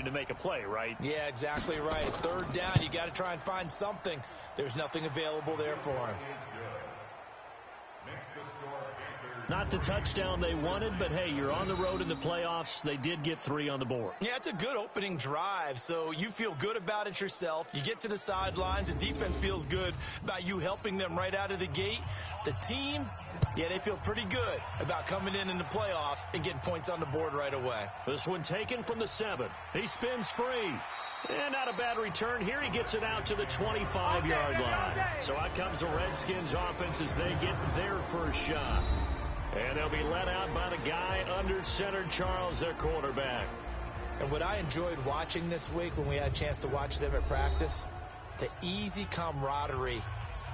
needed to make a play, right? Yeah, exactly right. Third down, you got to try and find something. There's nothing available there for him. Not the touchdown they wanted, but hey, you're on the road in the playoffs. They did get 3 on the board. Yeah, it's a good opening drive, so you feel good about it yourself. You get to the sidelines, the defense feels good about you helping them right out of the gate. The team, yeah, they feel pretty good about coming in the playoffs and getting points on the board right away. This one taken from the 7. He spins free. And not a bad return here. He gets it out to the 25-yard line. So out comes the Redskins offense as they get their first shot. And they'll be let out by the guy under center, Charles, their quarterback. And what I enjoyed watching this week when we had a chance to watch them at practice, the easy camaraderie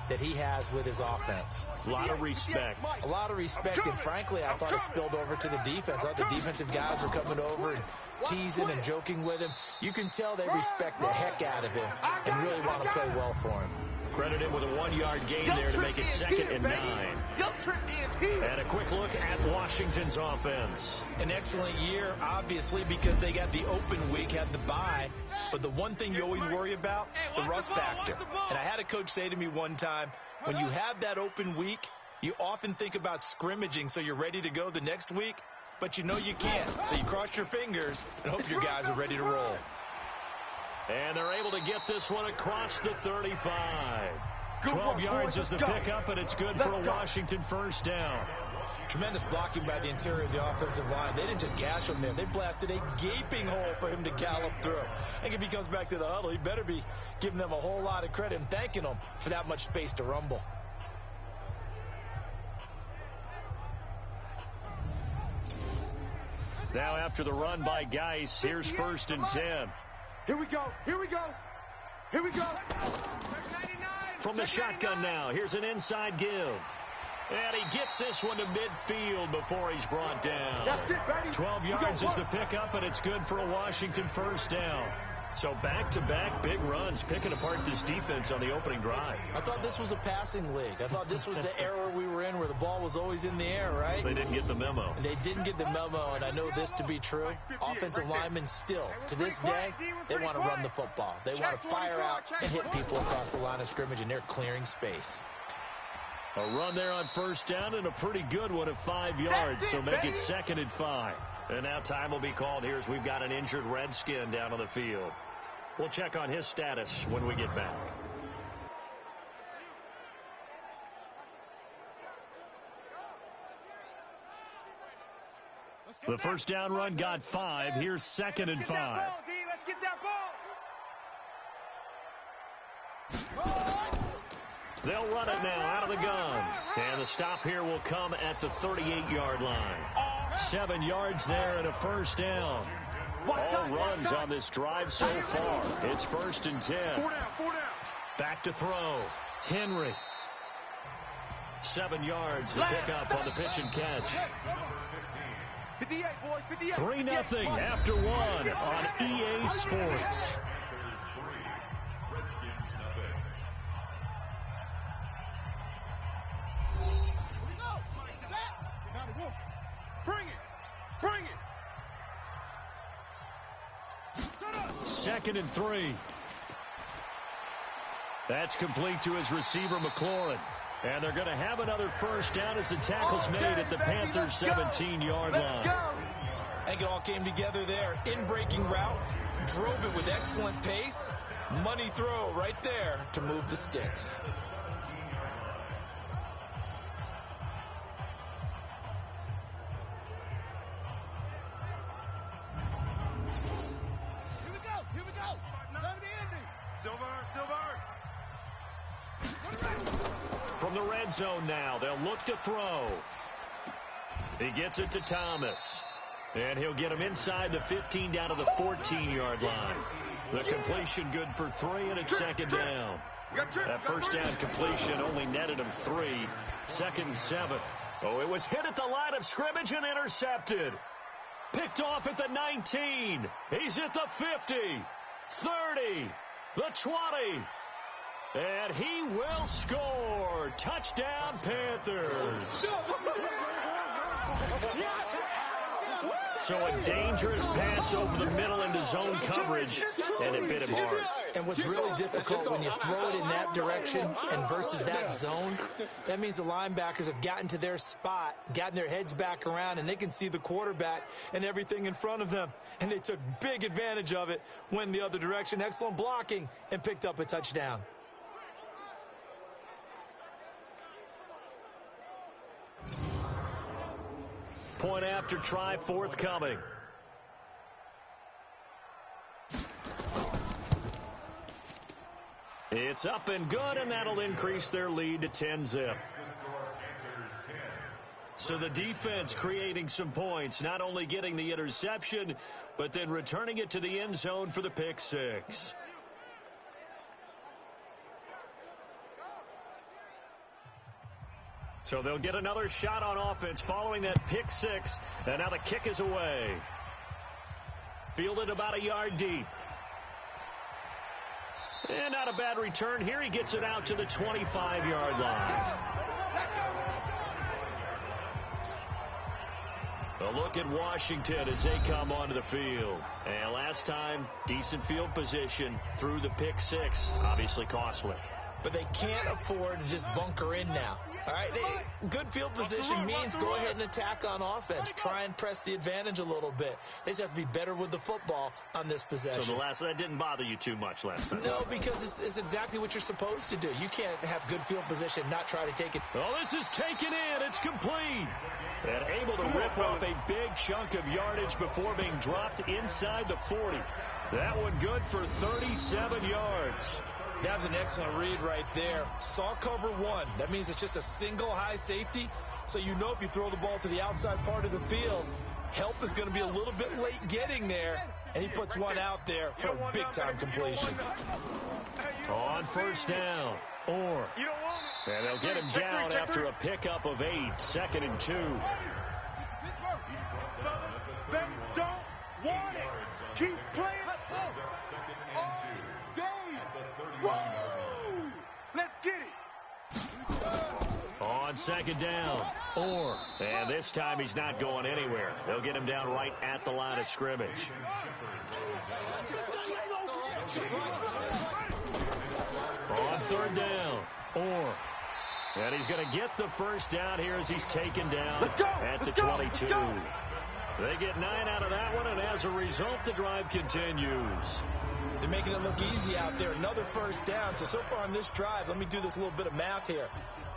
that he has with his offense. A lot of respect. A lot of respect, and frankly, I thought it spilled over to the defense. I thought the defensive guys were coming over and teasing and joking with him. You can tell they respect the heck out of him and really want to play well for him. Credit him with a 1-yard gain there to make it 2nd and 9. And a quick look at Washington's offense. An excellent year, obviously, because they got the open week, had the bye. But the one thing you always worry about, the rust factor. And I had a coach say to me one time, when you have that open week, you often think about scrimmaging so you're ready to go the next week, but you know you can't. So you cross your fingers and hope your guys are ready to roll. And they're able to get this one across the 35. 12 yards is the pickup, and it's good for a Washington first down. Tremendous blocking by the interior of the offensive line. They didn't just gash him there. They blasted a gaping hole for him to gallop through. I think if he comes back to the huddle, he better be giving them a whole lot of credit and thanking them for that much space to rumble. Now after the run by Geis, here's 1st and 10. Here we go. Here we go. Here we go. From the shotgun now, here's an inside give. And he gets this one to midfield before he's brought down. That's it, Brady. 12 yards is the pickup, and it's good for a Washington first down. So back-to-back big runs, picking apart this defense on the opening drive. I thought this was a passing league. I thought this was the era we were in where the ball was always in the air, right? They didn't get the memo. They didn't get the memo, and I know this to be true. Offensive linemen still, to this day, they want to run the football. They want to fire out and hit people across the line of scrimmage, and they're clearing space. A run there on first down and a pretty good one at 5 yards, so make it 2nd and 5. And now time will be called here as we've got an injured Redskin down on the field. We'll check on his status when we get back. The first down run got 5. Here's 2nd and 5. Let's get that ball. They'll run it now out of the gun. And the stop here will come at the 38-yard line. 7 yards there and a first down. All runs on this drive so far. It's 1st and 10. 4 down. Back to throw. Henry. 7 yards to pick up on the pitch and catch. 58, boys, 58. 3-0 after 1 on EA Sports. Bring it. 2nd and 3. That's complete to his receiver, McLaurin. And they're going to have another first down as the tackle's made at the Panthers' 17-yard line. I think it all came together there. In-breaking route, drove it with excellent pace. Money throw right there to move the sticks. From the red zone now, they'll look to throw. He gets it to Thomas. And he'll get him inside the 15 down to the 14-yard line. The completion good for 3, and it's 2nd down. That first down completion only netted him 3. 2nd and 7. Oh, it was hit at the line of scrimmage and intercepted. Picked off at the 19. He's at the 50, 30, the 20. And he will score. Touchdown, Panthers. So a dangerous pass over the middle into zone coverage, and it bit him hard. And what's really difficult when you throw it in that direction and versus that zone, that means the linebackers have gotten to their spot, gotten their heads back around, and they can see the quarterback and everything in front of them. And they took big advantage of it, went the other direction, excellent blocking, and picked up a touchdown. Point after try forthcoming. It's up and good, and that'll increase their lead to 10-zip. So the defense creating some points, not only getting the interception, but then returning it to the end zone for the pick six. So they'll get another shot on offense following that pick six, and now the kick is away. Fielded about a yard deep. And not a bad return here. He gets it out to the 25-yard line. A look at Washington as they come onto the field. And last time, decent field position through the pick six. Obviously costly. But they can't afford to just bunker in now. All right, good field position means go ahead and attack on offense. Try and press the advantage a little bit. They just have to be better with the football on this possession. So that didn't bother you too much last time? No, because it's exactly what you're supposed to do. You can't have good field position and not try to take it. Oh, this is taken in. It's complete. And able to rip off a big chunk of yardage before being dropped inside the 40. That one good for 37 yards. That was an excellent read right there. Saw cover one. That means it's just a single high safety. So you know if you throw the ball to the outside part of the field, help is going to be a little bit late getting there. And he puts one out there for a big-time completion. On first down. And they'll get him down after a pickup of 8. 2nd and 2. They don't want it. Keep playing. Whoa! Let's get it. On 2nd down. And this time he's not going anywhere. They'll get him down right at the line of scrimmage. On 3rd down. And he's going to get the first down here as he's taken down at the 22. They get 9 out of that one, and as a result, the drive continues. They're making it look easy out there. Another first down. So far on this drive, let me do this little bit of math here.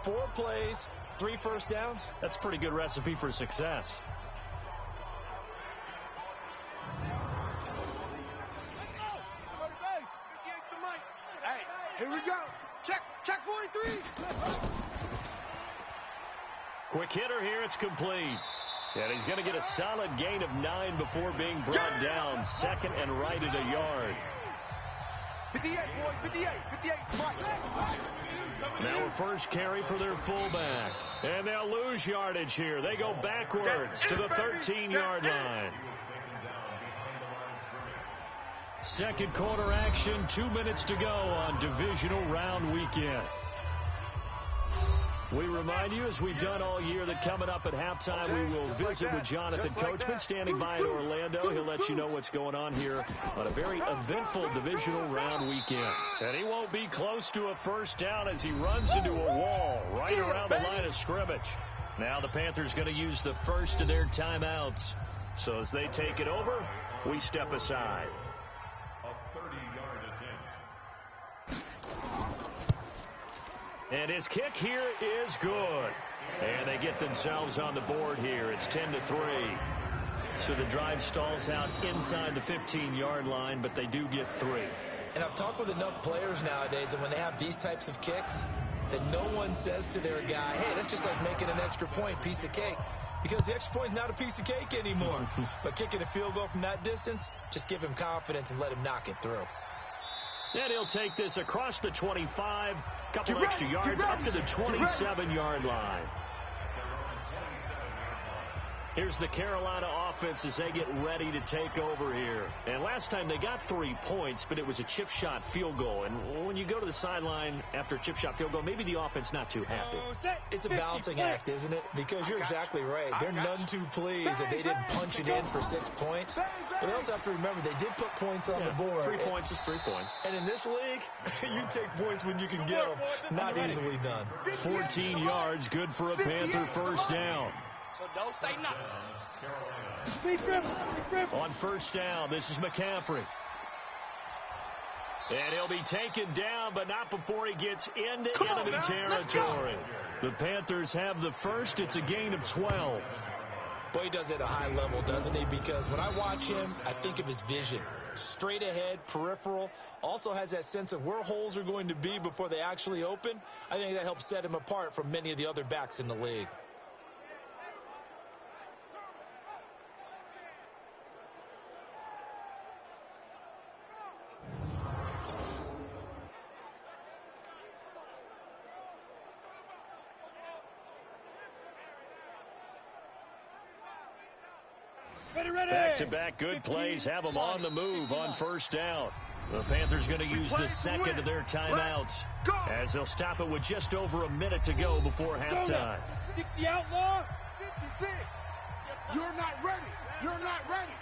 4 plays, 3 first downs. That's a pretty good recipe for success. Hey, here we go. Check 43. Quick hitter here. It's complete. And he's going to get a solid gain of 9 before being brought down. 2nd and right at a yard. 58, boys, 58, right. Now a first carry for their fullback. And they'll lose yardage here. They go backwards to the 13-yard line. Second quarter action, 2 minutes to go on divisional round weekend. We remind you, as we've done all year, that coming up at halftime, we will visit with Jonathan Coachman standing by in Orlando. He'll let you know what's going on here on a very eventful divisional round weekend. And he won't be close to a first down as he runs into a wall right around the line of scrimmage. Now the Panthers going to use the first of their timeouts. So as they take it over, we step aside. And his kick here is good. And they get themselves on the board here. It's 10-3. So the drive stalls out inside the 15-yard line, but they do get 3. And I've talked with enough players nowadays that when they have these types of kicks, that no one says to their guy, hey, that's just like making an extra point, piece of cake. Because the extra point is not a piece of cake anymore. But kicking a field goal from that distance, just give him confidence and let him knock it through. And he'll take this across the 25, couple extra yards up to the 27-yard line. Here's the Carolina offense as they get ready to take over here. And last time they got 3 points, but it was a chip shot field goal. And when you go to the sideline after a chip shot field goal, maybe the offense not too happy. It's a balancing act, isn't it? Because you're exactly right. They're none too pleased that they didn't punch it in for 6 points. But they also have to remember they did put points on the board. 3 points is 3 points. And in this league, you take points when you can get them. Not easily done. 14 yards, good for a Panther first down. So don't say nothing. On first down, this is McCaffrey. And he'll be taken down, but not before he gets into enemy territory. The Panthers have the first. It's a gain of 12. Boy, he does it at a high level, doesn't he? Because when I watch him, I think of his vision. Straight ahead, peripheral. Also has that sense of where holes are going to be before they actually open. I think that helps set him apart from many of the other backs in the league. Back-to-back good plays have them on the move on first down. The Panthers going to use the second of their timeouts as they'll stop it with just over a minute to go before halftime. 60 outlaw. 56. You're not ready. You're not ready.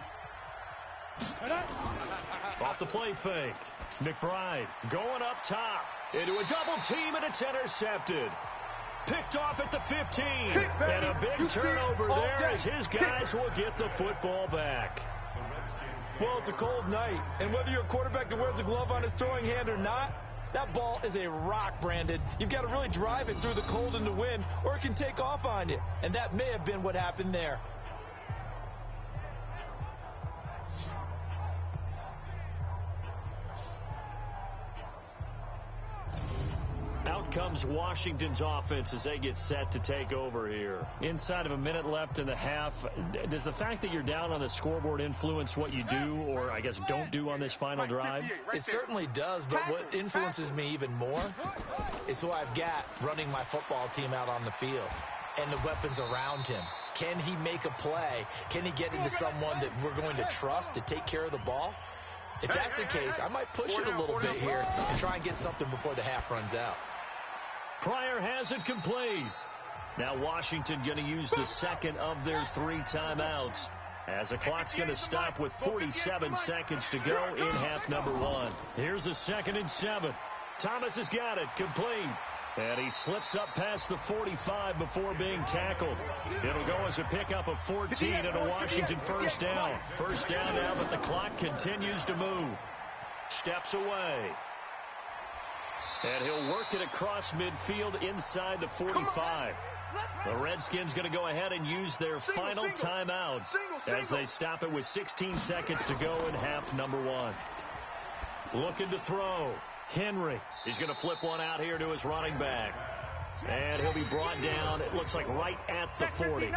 Off the play fake. McBride going up top into a double team, and it's intercepted. Picked off at the 15. And a big turnover there as his guys will get the football back. Well, it's a cold night, and whether you're a quarterback that wears a glove on his throwing hand or not, that ball is a rock, Brandon. You've got to really drive it through the cold and the wind, or it can take off on you. And that may have been what happened there. Out comes Washington's offense as they get set to take over here. Inside of a minute left in the half, does the fact that you're down on the scoreboard influence what you do, or I guess don't do on this final drive? It certainly does, but what influences me even more is who I've got running my football team out on the field and the weapons around him. Can he make a play? Can he get into someone that we're going to trust to take care of the ball? If that's the case, I might push it a little bit here and try and get something before the half runs out. Pryor has it complete. Now Washington going to use the second of their 3 timeouts as the clock's going to stop with 47 seconds to go in half number 1. Here's a 2nd and 7. Thomas has got it complete. And he slips up past the 45 before being tackled. It'll go as a pickup of 14 and a Washington first down. First down now, but the clock continues to move. Steps away. And he'll work it across midfield inside the 45. The Redskins going to go ahead and use their final timeouts as they stop it with 16 seconds to go in half number 1. Looking to throw. Henry. He's going to flip one out here to his running back. And he'll be brought down, it looks like, right at the 40.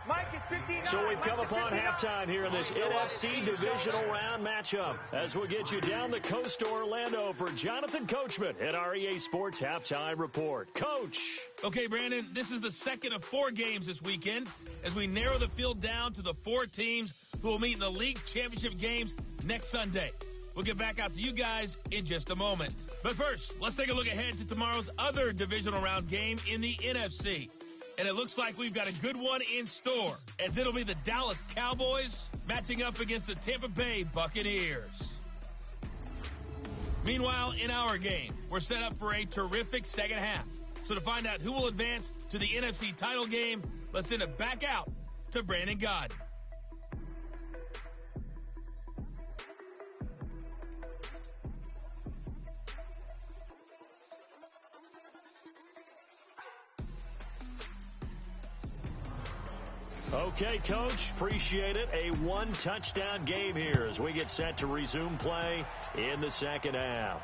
Mike is 59. So we've come upon halftime here in this NFC divisional round matchup as we'll get you down the coast to Orlando for Jonathan Coachman at our EA Sports Halftime Report. Coach. Okay, Brandon, this is the second of 4 games this weekend as we narrow the field down to the 4 teams who will meet in the league championship games next Sunday. We'll get back out to you guys in just a moment. But first, let's take a look ahead to tomorrow's other divisional round game in the NFC. And it looks like we've got a good one in store, as it'll be the Dallas Cowboys matching up against the Tampa Bay Buccaneers. Meanwhile, in our game, we're set up for a terrific second half. So to find out who will advance to the NFC title game, let's send it back out to Brandon Gaudin. Okay, Coach, appreciate it. A 1-touchdown game here as we get set to resume play in the second half.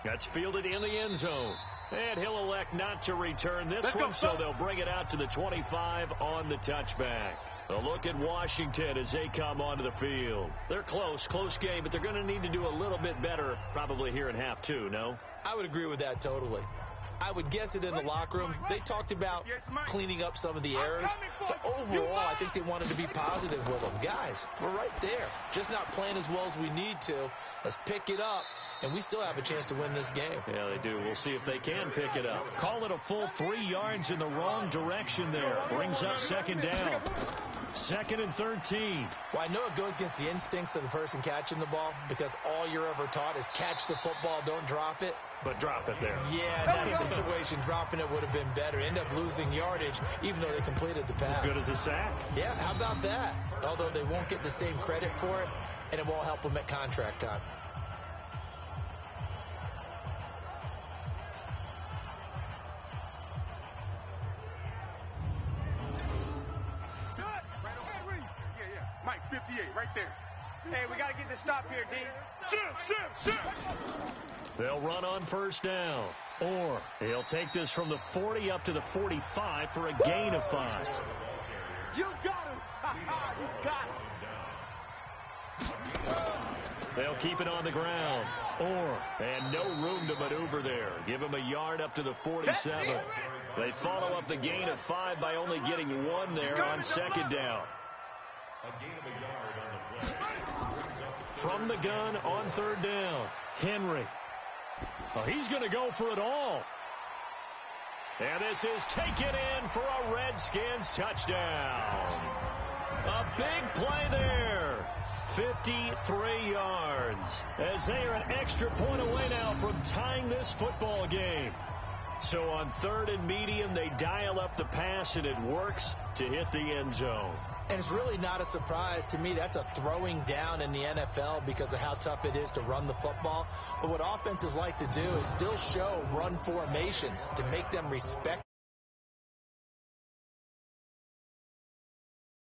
That's fielded in the end zone. And he'll elect not to return this one, so they'll bring it out to the 25 on the touchback. A look at Washington as they come onto the field. They're close game, but they're going to need to do a little bit better probably here in half 2, no? I would agree with that totally. I would guess it in the locker room. They talked about cleaning up some of the errors, but overall, I think they wanted to be positive with them. Guys, we're right there. Just not playing as well as we need to. Let's pick it up, and we still have a chance to win this game. Yeah, they do. We'll see if they can pick it up. Call it a full 3 yards in the wrong direction there. Brings up second down. 2nd and 13. Well, I know it goes against the instincts of the person catching the ball because all you're ever taught is catch the football, don't drop it. But drop it there. Yeah, in that situation, dropping it would have been better. End up losing yardage, even though they completed the pass. As good as a sack. Yeah, how about that? Although they won't get the same credit for it, and it won't help them at contract time. Mike, 58, right there. Hey, we got to get this stop here, D. Sit. They'll run on first down. Or he'll take this from the 40 up to the 45 for a gain of 5. You got him. You got him. They'll keep it on the ground. And no room to maneuver there. Give him a yard up to the 47. They follow up the gain of 5 by only getting 1 there on second down. A gain of a yard on the play. From the gun on third down, Henry. Oh, he's going to go for it all. And this is taken in for a Redskins touchdown. A big play there. 53 yards. As they are an extra point away now from tying this football game. So on 3rd and medium, they dial up the pass, and it works to hit the end zone. And it's really not a surprise to me. That's a throwing down in the NFL because of how tough it is to run the football. But what offenses like to do is still show run formations to make them respect